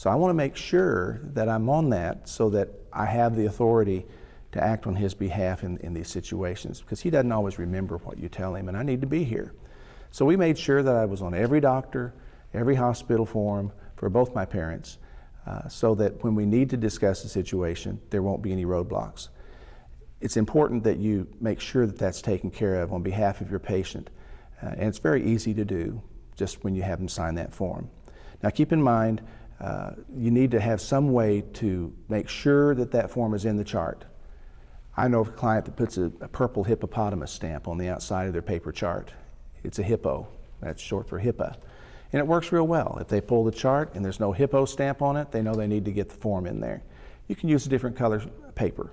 So I want to make sure that I'm on that so that I have the authority to act on his behalf in these situations, because he doesn't always remember what you tell him, and I need to be here. So we made sure that I was on every doctor, every hospital form for both my parents, so that when we need to discuss the situation, there won't be any roadblocks. It's important that you make sure that that's taken care of on behalf of your patient, and it's very easy to do just when you have them sign that form. Now keep in mind, you need to have some way to make sure that that form is in the chart. I know of a client that puts a purple hippopotamus stamp on the outside of their paper chart. It's a hippo, that's short for HIPAA. And it works real well. If they pull the chart and there's no hippo stamp on it, they know they need to get the form in there. You can use a different color paper.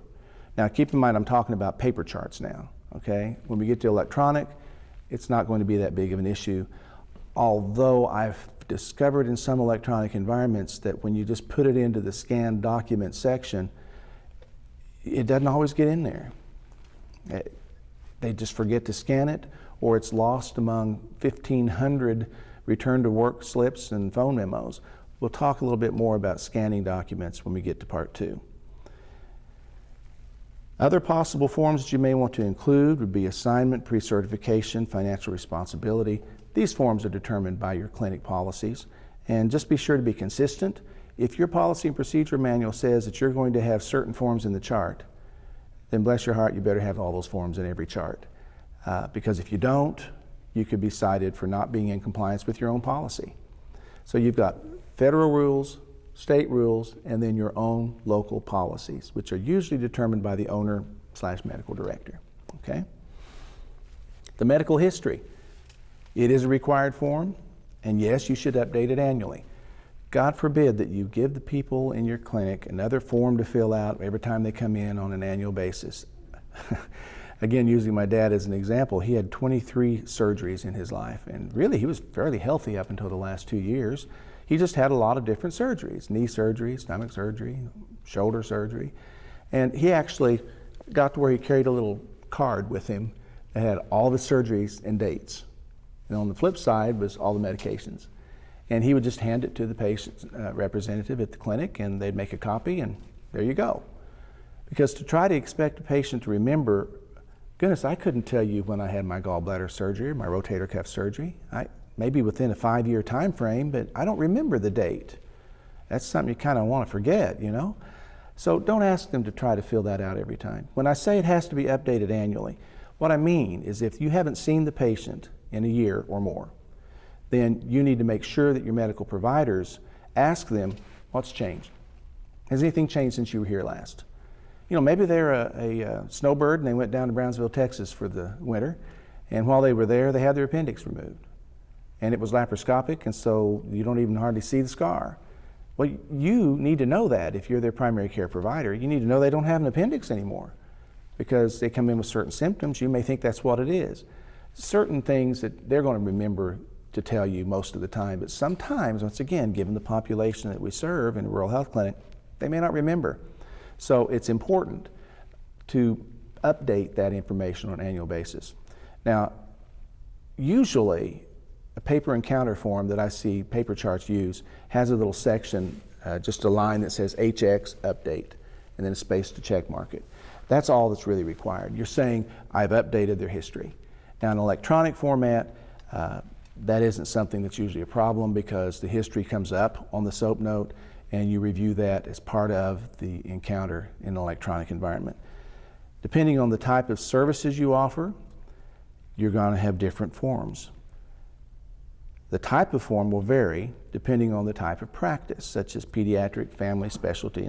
Now keep in mind I'm talking about paper charts now, okay? When we get to electronic, it's not going to be that big of an issue, although I've discovered in some electronic environments that when you just put it into the scanned document section, it doesn't always get in there. They just forget to scan it, or it's lost among 1,500 return to work slips and phone memos. We'll talk a little bit more about scanning documents when we get to part 2. Other possible forms that you may want to include would be assignment, pre-certification, financial responsibility. These forms are determined by your clinic policies, and just be sure to be consistent. If your policy and procedure manual says that you're going to have certain forms in the chart, then bless your heart, you better have all those forms in every chart. Because if you don't, you could be cited for not being in compliance with your own policy. So you've got federal rules, state rules, and then your own local policies, which are usually determined by the owner/medical director, okay? The medical history. It is a required form, and yes, you should update it annually. God forbid that you give the people in your clinic another form to fill out every time they come in on an annual basis. Again, using my dad as an example, he had 23 surgeries in his life, and really he was fairly healthy up until the last 2 years. He just had a lot of different surgeries, knee surgery, stomach surgery, shoulder surgery, and he actually got to where he carried a little card with him that had all the surgeries and dates. And on the flip side was all the medications. And he would just hand it to the patient's representative at the clinic, and they'd make a copy, and there you go. Because to try to expect a patient to remember, goodness, I couldn't tell you when I had my gallbladder surgery, my rotator cuff surgery. Maybe within a 5-year time frame, but I don't remember the date. That's something you kind of want to forget, you know? So don't ask them to try to fill that out every time. When I say it has to be updated annually, what I mean is if you haven't seen the patient in a year or more, then you need to make sure that your medical providers ask them, what's changed? Has anything changed since you were here last? You know, maybe they're a snowbird and they went down to Brownsville, Texas for the winter, and while they were there, they had their appendix removed. And it was laparoscopic, and so you don't even hardly see the scar. Well, you need to know that if you're their primary care provider. You need to know they don't have an appendix anymore, because they come in with certain symptoms. You may think that's what it is. Certain things that they're going to remember to tell you most of the time, but sometimes, once again, given the population that we serve in a rural health clinic, they may not remember. So it's important to update that information on an annual basis. Now, usually a paper encounter form that I see paper charts use has a little section, just a line that says HX update, and then a space to check mark it. That's all that's really required. You're saying, I've updated their history. Now in electronic format, that isn't something that's usually a problem, because the history comes up on the SOAP note and you review that as part of the encounter in an electronic environment. Depending on the type of services you offer, you're going to have different forms. The type of form will vary depending on the type of practice, such as pediatric, family, specialty, and